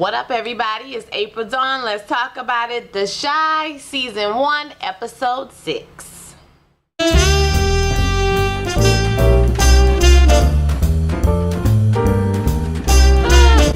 What up, everybody? It's April Dawn. Let's talk about it. The Shy, Season 1, Episode 6.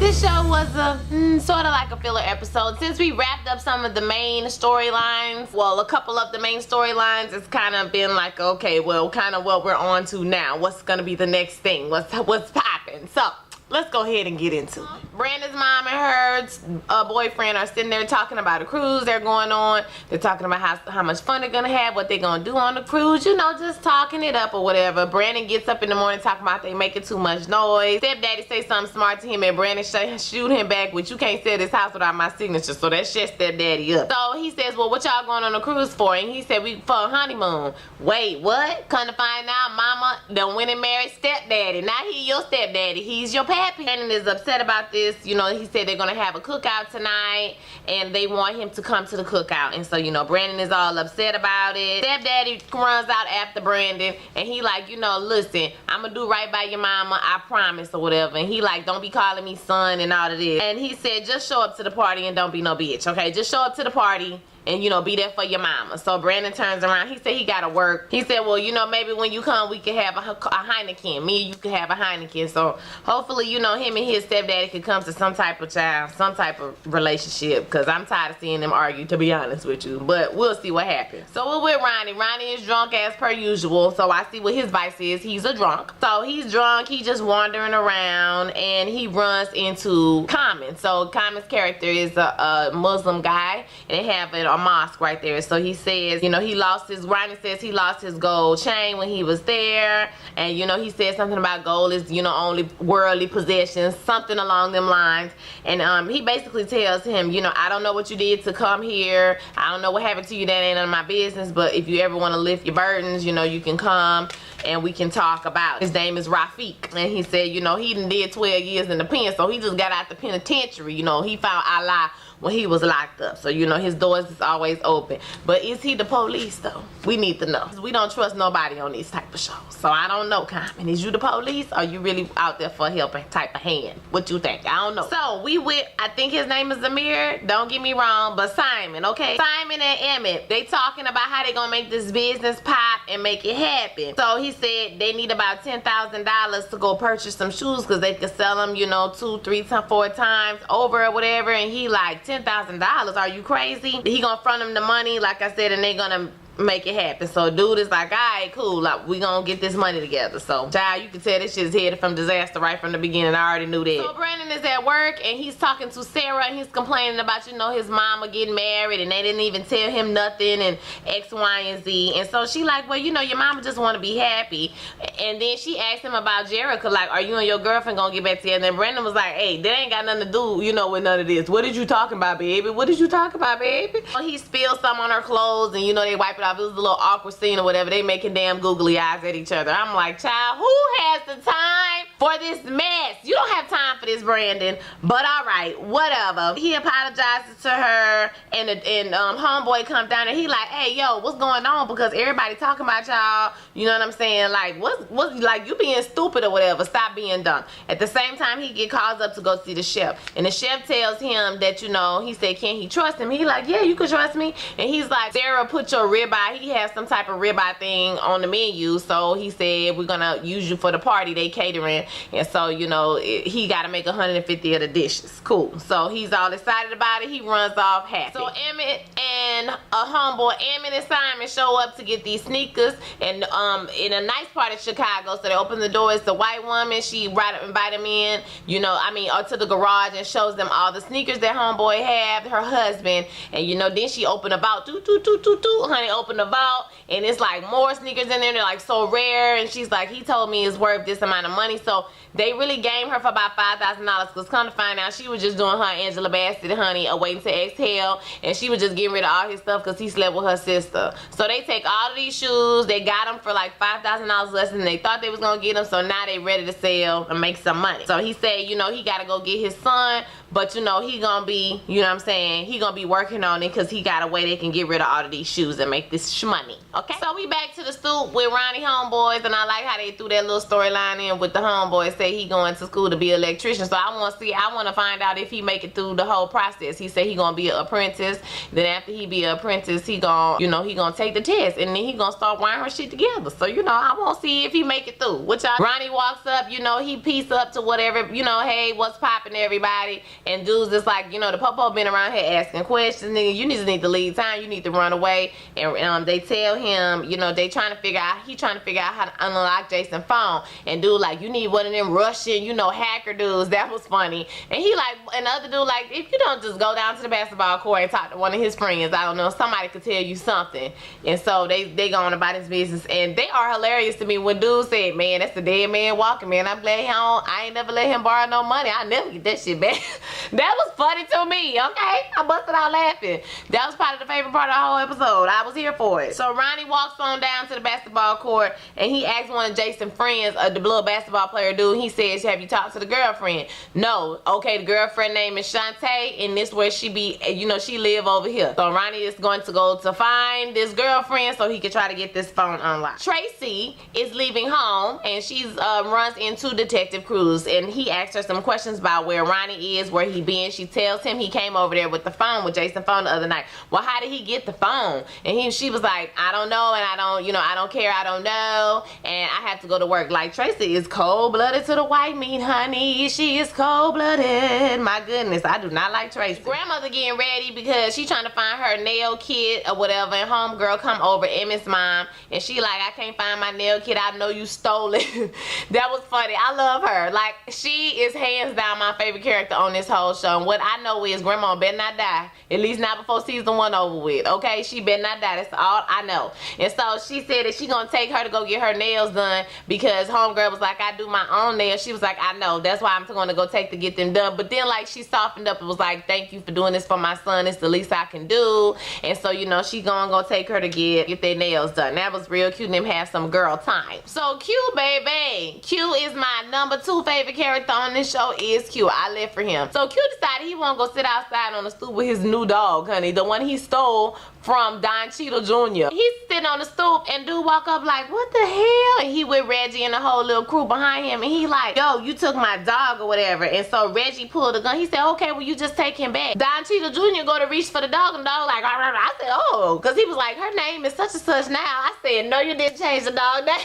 This show was a sort of like a filler episode. Since we wrapped up some of the main storylines, well, a couple of the main storylines, it's kind of been like, okay, well, kind of what we're on to now. What's going to be the next thing? What's popping? So, let's go ahead and get into it. Brandon's mom and her boyfriend are sitting there talking about a cruise they're going on. They're talking about how much fun they're gonna have, what they're gonna do on the cruise, you know, just talking it up or whatever. Brandon gets up in the morning talking about they making too much noise. Stepdaddy say something smart to him and Brandon shoot him back with, you can't sell this house without my signature. So that shut Stepdaddy up. So he says, well, what y'all going on a cruise for? And he said, we for a honeymoon. Wait, what? Come to find out, mama done went and married Stepdaddy. Now he your stepdaddy. He's your pappy. Brandon is upset about this. You know, he said they're gonna have a cookout tonight and they want him to come to the cookout. And so, you know, Brandon is all upset about it. Stepdaddy runs out after Brandon and he like, you know, listen, I'm gonna do right by your mama, I promise, or whatever. And he like, don't be calling me son and all of this. And he said, just show up to the party and don't be no bitch, okay? Just show up to the party and, you know, be there for your mama. So Brandon turns around. He said he gotta work. He said, well, you know, maybe when you come, we can have a Heineken. Me and you can have a Heineken. So hopefully, you know, him and his stepdaddy could come to some type of some type of relationship. Because I'm tired of seeing them argue, to be honest with you. But we'll see what happens. So we're with Ronnie. Ronnie is drunk as per usual. So I see what his vice is. He's a drunk. So he's drunk. He's just wandering around. And he runs into Common. So Common's character is a Muslim guy. And they have a mosque right there. So he says, you know, Ronnie says he lost his gold chain when he was there. And, you know, he said something about gold is, you know, only worldly possessions, something along them lines. And he basically tells him, you know, I don't know what you did to come here. I don't know what happened to you. That ain't none of my business. But if you ever want to lift your burdens, you know, you can come and we can talk about it. His name is Rafiq. And he said, you know, he did 12 years in the pen. So he just got out the penitentiary. You know, he found Allah when he was locked up. So, you know, his doors is always open. But is he the police, though? We need to know. We don't trust nobody on these type of shows. So I don't know, Common. Is you the police? Or you really out there for a helping type of hand? What you think? I don't know. So we with, I think his name is Amir. Don't get me wrong, but Simon, okay? Simon and Emmett, they talking about how they gonna make this business pop and make it happen. So he said they need about $10,000 to go purchase some shoes because they could sell them, you know, 2, 3, 4 times over or whatever. And he like, $10,000? Are you crazy? He gonna front him the money, like I said, and they gonna make it happen. So dude is like, all right, cool, like we gonna get this money together. So child, you can tell this shit is headed from disaster right from the beginning. I already knew that. So Brandon is at work and he's talking to Sarah and he's complaining about, you know, his mama getting married and they didn't even tell him nothing and X, Y, and Z. And so she like, well, you know, your mama just want to be happy. And then she asked him about Jerica, like, are you and your girlfriend gonna get back together? And Brandon was like, hey, that ain't got nothing to do, you know, with none of this. What did you talking about, baby? What did you talk about, baby? So he spilled some on her clothes and, you know, they wipe it off. It was a little awkward scene or whatever. They making damn googly eyes at each other. I'm like, child, who has the time for this mess? You don't have time for this, Brandon. But all right, whatever. He apologizes to her and homeboy comes down and he like, hey, yo, what's going on? Because everybody talking about y'all. You know what I'm saying? Like, what's like, you being stupid or whatever. Stop being dumb. At the same time, he get called up to go see the chef. And the chef tells him that, you know, he said, can he trust him? He like, yeah, you can trust me. And he's like, Sarah, put your ribeye. He has some type of ribeye thing on the menu. So he said, we're going to use you for the party. They catering. And so, you know, he got to make 150 of the dishes. Cool. So he's all excited about it. He runs off happy. So Emmett and a homeboy, Emmett and Simon, show up to get these sneakers. And in a nice part of Chicago, so they open the door. It's the white woman. She invite them in, you know, I mean, or to the garage and shows them all the sneakers that homeboy have, her husband. And, you know, then she opened a vault. Honey, opened the vault. And it's like more sneakers in there. They're like so rare. And she's like, he told me it's worth this amount of money. So they really game her for about $5,000. Because come to find out, she was just doing her Angela Bassett, honey, awaiting to exhale. And she was just getting rid of all his stuff because he slept with her sister. So they take all of these shoes. They got them for like $5,000 less than they thought they was going to get them. So now they ready to sell and make some money. So he said, you know, he got to go get his son but you know, he gonna be, you know what I'm saying, he gonna be working on it because he got a way they can get rid of all of these shoes and make this shmoney. Okay, so we back to the stoop with Ronnie homeboys, and I like how they threw that little storyline in with the homeboys say he going to school to be an electrician. So I want to find out if he make it through the whole process. He said he gonna be an apprentice, then after he be an apprentice, he gonna, you know, he gonna take the test, and then he gonna start wiring her shit together. So, you know, I want to see if he make it through. Which Ronnie walks up, you know, he peace up to whatever, you know, hey, what's popping, everybody, and dudes is like, you know, the popo been around here asking questions, nigga, you just need to leave town, you need to run away. And they tell him, you know, they trying to figure out, he trying to figure out how to unlock Jason's phone, and dude like, you need one of them Russian, you know, hacker dudes. That was funny. And he like, and the other dude like, if you don't just go down to the basketball court and talk to one of his friends, I don't know, somebody could tell you something. And so they going about his business, and they are hilarious to me when dude said, man, that's the dead man walking, man. I'm glad I ain't never let him borrow no money. I never get that shit back. That was funny to me, okay? I busted out laughing. That was probably the favorite part of the whole episode. I was here for it. So Ronnie walks on down to the basketball court, and he asks one of Jason's friends, the little basketball player dude, he says, have you talked to the girlfriend? No. Okay, the girlfriend name is Shantae, and this where she be, you know, she live over here. So Ronnie is going to go to find this girlfriend so he can try to get this phone unlocked. Tracy is leaving home, and she's runs into Detective Cruz, and he asks her some questions about where Ronnie is, where he been. She tells him he came over there with the phone, with Jason's phone the other night. Well, how did he get the phone? And she was like, I don't know, and I don't, you know, I don't care, I don't know, and I have to go to work. Like, Tracy is cold-blooded to the white meat, honey. She is cold-blooded. My goodness, I do not like Tracy. Grandmother getting ready because she trying to find her nail kit or whatever, and homegirl come over, Emmy's mom, and she like, I can't find my nail kit. I know you stole it. That was funny. I love her. Like, she is hands down my favorite character on this whole show. And what I know is grandma better not die. At least not before season 1 over with. Okay? She better not die. That's all I know. And so she said that she gonna take her to go get her nails done because homegirl was like, I do my own nails. She was like, I know. That's why I'm gonna go take to get them done. But then like she softened up and was like, thank you for doing this for my son. It's the least I can do. And so, you know, she gonna go take her to get their nails done. That was real cute, and them have some girl time. So Q, baby. Q is my number 2 favorite character on this show. Is Q. I live for him. So Q decided he wanna go sit outside on the stoop with his new dog, honey. The one he stole from Don Cheadle Jr. He's sitting on the stoop, and dude walk up like, what the hell? And he with Reggie and the whole little crew behind him, and he like, yo, you took my dog or whatever. And so Reggie pulled the gun. He said, okay, well, you just take him back. Don Cheadle Jr. go to reach for the dog, and the dog like, I said, oh, because he was like, her name is such and such now. I said, no, you didn't change the dog name.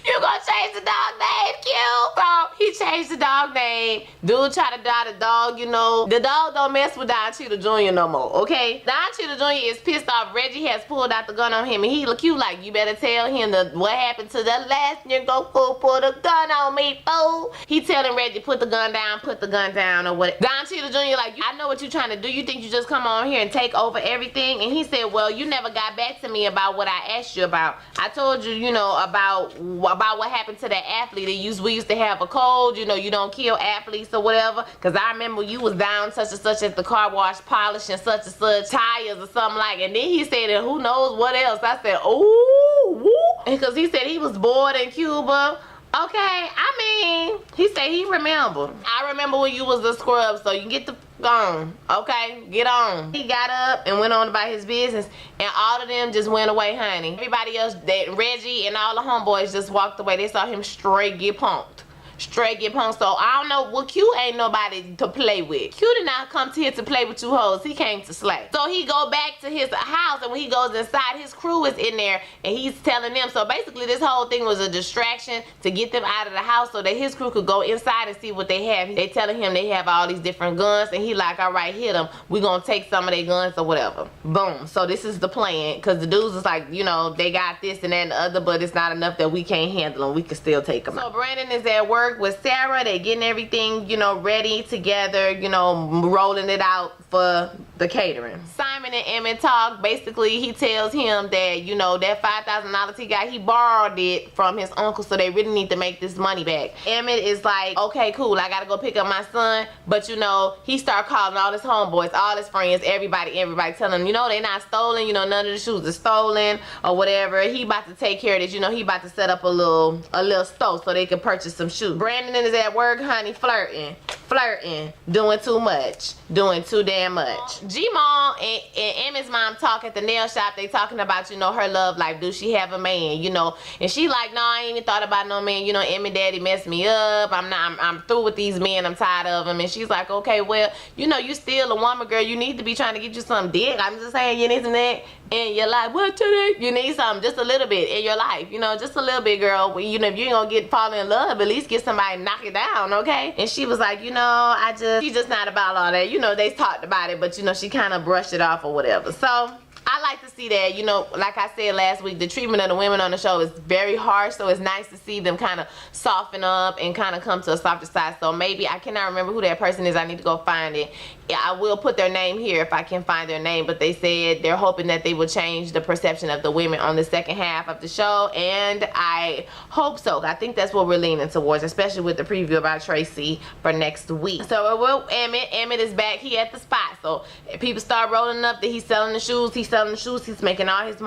You gonna change the dog name, Q? So he changed the dog name. Dude tried to die the dog, you know. The dog don't mess with Don Cheadle Jr. no more, okay? Don Cheadle Jr. is pissed off. Reggie has pulled out the gun on him, and he look Q like, you better tell him what happened to the last nigga fool put a gun on me, fool. He telling Reggie, put the gun down, or what. Don Cheadle Jr. like, I know what you trying to do. You think you just come on here and take over everything? And he said, well, you never got back to me about what I asked you about. I told you, you know, about what happened to that athlete. We used to have a code, you know, you don't kill athletes or whatever, because I remember you was down such and such at the car wash polishing such and such tires or something like. And then he said, and who knows what else. I said, ooh, because he said he was bored in Cuba. Okay, I mean, he said he remember. I remember when you was a scrub, so you can get the on, okay? Get on. He got up and went on about his business, and all of them just went away, honey. Everybody else, Reggie and all the homeboys just walked away. They saw him straight get punked. Straight get punked. So I don't know. Well, Q ain't nobody to play with. Q did not come here to play with you hoes. He came to slay. So he go back to his house, and when he goes inside, his crew is in there, and he's telling them. So basically this whole thing was a distraction to get them out of the house so that his crew could go inside and see what they have. They telling him they have all these different guns, and he like, all right, hit them. We gonna take some of their guns or whatever. Boom. So this is the plan, because the dudes is like, you know, they got this and that and the other, but it's not enough that we can't handle them. We can still take them out. So Brandon is at work with Sarah. They getting everything, you know, ready together, you know, rolling it out for the catering. Simon Simon and Emmett talk. Basically, he tells him that, you know, that $5,000 he got, he borrowed it from his uncle, so they really need to make this money back. Emmett is like, okay, cool, I gotta go pick up my son. But, you know, he start calling all his homeboys, all his friends, everybody telling them, you know, they not stolen, you know, none of the shoes are stolen or whatever. He about to take care of this, you know, he about to set up a little store so they can purchase some shoes. Brandon is at work, honey, flirting, doing too much, doing too damn much. G-Mom and Emmett's mom talk at the nail shop. They talking about, you know, her love life. Do she have a man, you know? And she like, no, I ain't even thought about no man. You know, Emmett daddy messed me up. I'm through with these men. I'm tired of them. And she's like, okay, well, you know, you still a woman, girl. You need to be trying to get you some dick. I'm just saying, you need some that in your life. What today? You need something, just a little bit in your life. You know, just a little bit, girl. Well, you know, if you ain't gonna fall in love, at least get somebody to knock it down, okay? And she was like, you know, she's just not about all that. You know, they talked about it, but you know, she kind of brushed it off or whatever. So I like to see that, you know, like I said last week, the treatment of the women on the show is very harsh, so it's nice to see them kind of soften up and kind of come to a softer side. So maybe, I cannot remember who that person is, I need to go find it. Yeah, I will put their name here if I can find their name, but they said they're hoping that they will change the perception of the women on the second half of the show, and I hope so. I think that's what we're leaning towards, especially with the preview about Tracy for next week. So Emmett is back, he at the spot, so people start rolling up that he's selling the shoes, he's making all his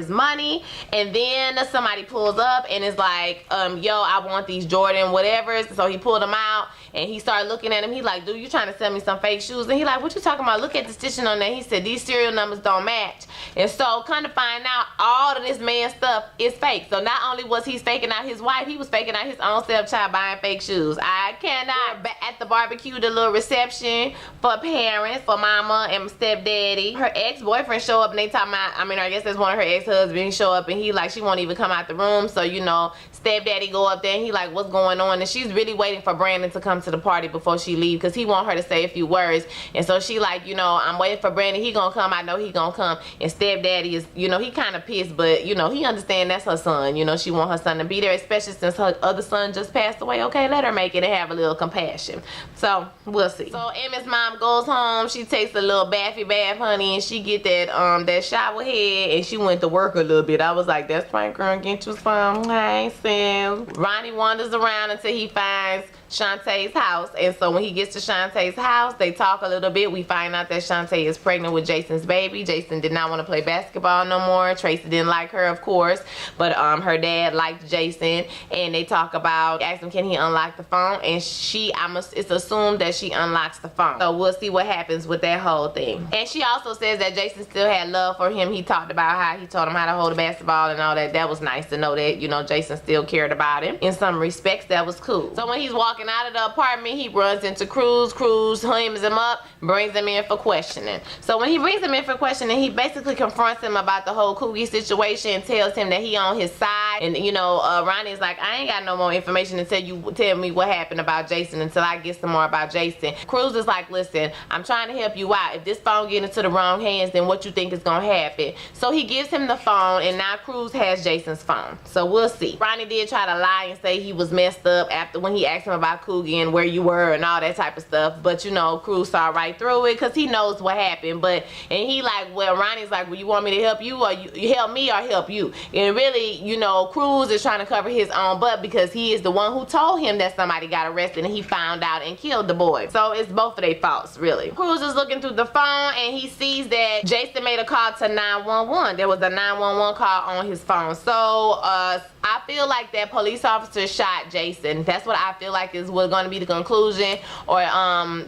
money, and then somebody pulls up and is like, yo, I want these Jordan whatevers. So he pulled them out and he started looking at him. He like, dude, you trying to sell me some fake shoes? And he like, what you talking about? Look at the stitching on there. He said these serial numbers don't match. And so kind of find out all of this man's stuff is fake. So not only was he faking out his wife, he was faking out his own stepchild buying fake shoes. I cannot. At the barbecue, the little reception for parents, for mama and stepdaddy, her ex-boyfriend show up and they talking about, I mean, I guess that's one of her ex-husbands show up and he like, she won't even come out the room. So, you know, stepdaddy go up there and he like, what's going on? And she's really waiting for Brandon to come to the party before she leave, because he want her to say a few words. And so she like, you know, I'm waiting for Brandon, he gonna come, I know he gonna come. And stepdaddy is, you know, he kind of pissed, but you know, he understand that's her son. You know, she want her son to be there, especially since her other son just passed away. Okay, let her make it and have a little compassion. So we'll see. So Emmett's mom goes home, she takes a little bath, honey, and she get that shower head, and she went to work a little bit. I was like, that's right, girl, get you some. Hey, Sam. Ronnie wanders around until he finds Shantae's house, and so when he gets to Shantae's house, they talk a little bit. We find out that Shantae is pregnant with Jason's baby. Jason did not want to play basketball no more. Tracy didn't like her, of course, but her dad liked Jason, and they talk about, ask him, can he unlock the phone? And it's assumed that she unlocks the phone. So we'll see what happens with that whole thing. And she also says that Jason still had love for him. He talked about how he told him how to hold a basketball and all that. That was nice to know that, you know, Jason still cared about him. In some respects, that was cool. So when he's walking out of the apartment, he runs into Cruz. Cruz hams him up, brings him in for questioning. So when he brings him in for questioning, he basically confronts him about the whole Coogie situation and tells him that he on his side. And you know, Ronnie's like, I ain't got no more information until you tell me what happened about Jason, until I get some more about Jason. Cruz is like, listen, I'm trying to help you out. If this phone get into the wrong hands, then what you think is gonna happen? So he gives him the phone, and now Cruz has Jason's phone. So we'll see. Ronnie did try to lie and say he was messed up after when he asked him about Coogie and where you were and all that type of stuff, but you know, Cruz saw right through it because he knows what happened. And he like, well, Ronnie's like, well, you want me to help you, or you help me, or help you? And really, you know, Cruz is trying to cover his own butt because he is the one who told him that somebody got arrested and he found out and killed the boy. So it's both of their faults, really. Cruz is looking through the phone and he sees that Jason made a call to 911. There was a 911 call on his phone. So I feel like that police officer shot Jason. That's what I feel like is what's going to be the conclusion. Or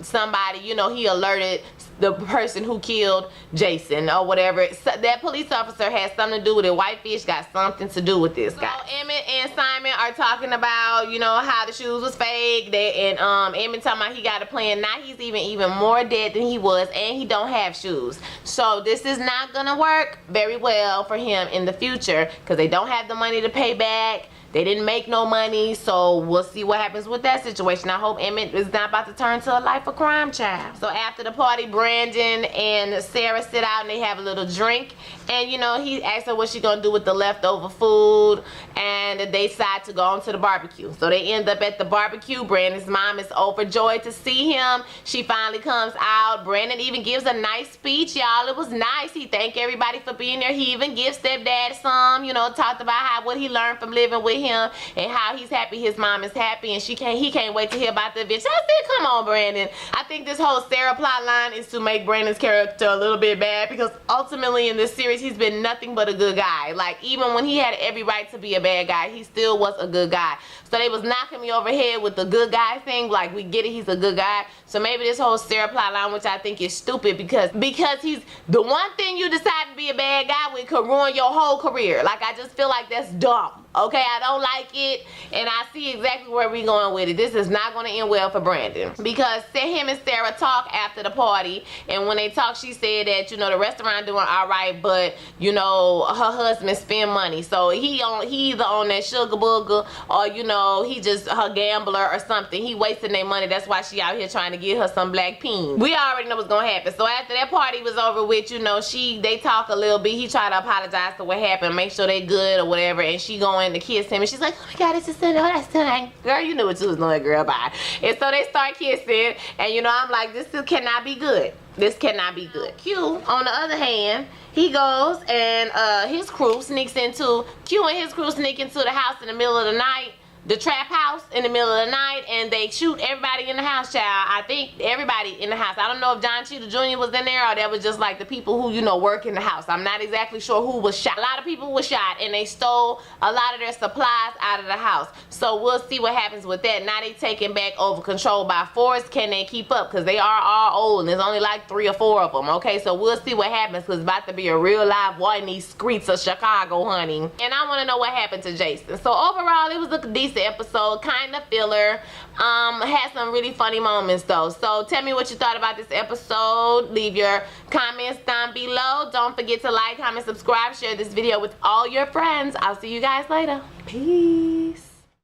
somebody, you know, he alerted the person who killed Jason or whatever. So that police officer has something to do with it. Whitefish got something to do with this guy. So Emmett and Simon are talking about, you know, how the shoes was fake. And Emmett talking about he got a plan. Now he's even more dead than he was, and he don't have shoes. So this is not gonna work very well for him in the future because they don't have the money to pay back They didn't make no money, so we'll see what happens with that situation. I hope Emmett is not about to turn to a life of crime, child. So after the party, Brandon and Sarah sit out and they have a little drink. And you know, he asks her what she gonna do with the leftover food, and they decide to go on to the barbecue. So they end up at the barbecue. Brandon's mom is overjoyed to see him. She finally comes out. Brandon even gives a nice speech, y'all. It was nice. He thanked everybody for being there. He even gives stepdad some, you know, talked about what he learned from living with him and how he's happy his mom is happy, and he can't wait to hear about the adventure. I said, come on, Brandon. I think this whole Sarah plot line is to make Brandon's character a little bit bad, because ultimately in this series he's been nothing but a good guy. Like, even when he had every right to be a bad guy, he still was a good guy. So they was knocking me over head with the good guy thing. Like, we get it, he's a good guy. So maybe this whole Sarah plot line, which I think is stupid, because he's the one thing you decide to be a bad guy with, could ruin your whole career. Like, I just feel like that's dumb. Okay, I don't like it, and I see exactly where we're going with it. This is not going to end well for Brandon, because him and Sarah talk after the party, and when they talk, she said that, you know, the restaurant doing all right, but, you know, her husband spend money, so he either on that sugar booger, or, you know, he just her gambler or something. He wasting their money. That's why she out here trying to get her some black peen. We already know what's gonna happen. So after that party was over with, you know, they talk a little bit. He tried to apologize for what happened, make sure they good or whatever, and she going to kiss him, and she's like, oh my god, it's just so nice. Girl, you knew what you was doing, girl, bye. And so they start kissing, and you know, I'm like, this cannot be good. This cannot be good. Q, on the other hand, he goes and his crew sneaks into, Q and his crew sneak into the house in the middle of the night, the trap house in the middle of the night, and they shoot everybody in the house, child. I think everybody in the house. I don't know if John Cheadle Jr. was in there, or that was just like the people who, you know, work in the house. I'm not exactly sure who was shot. A lot of people were shot, and they stole a lot of their supplies out of the house. So we'll see what happens with that. Now they taking back over control by force. Can they keep up? Because they are all old, and there's only like 3 or 4 of them, okay? So we'll see what happens, because it's about to be a real live war in these streets of Chicago, honey. And I want to know what happened to Jason. So overall, it was a decent episode, kind of filler. Had some really funny moments though. So tell me what you thought about this episode. Leave your comments down below. Don't forget to like, comment, subscribe, share this video with all your friends. I'll see you guys later. Peace.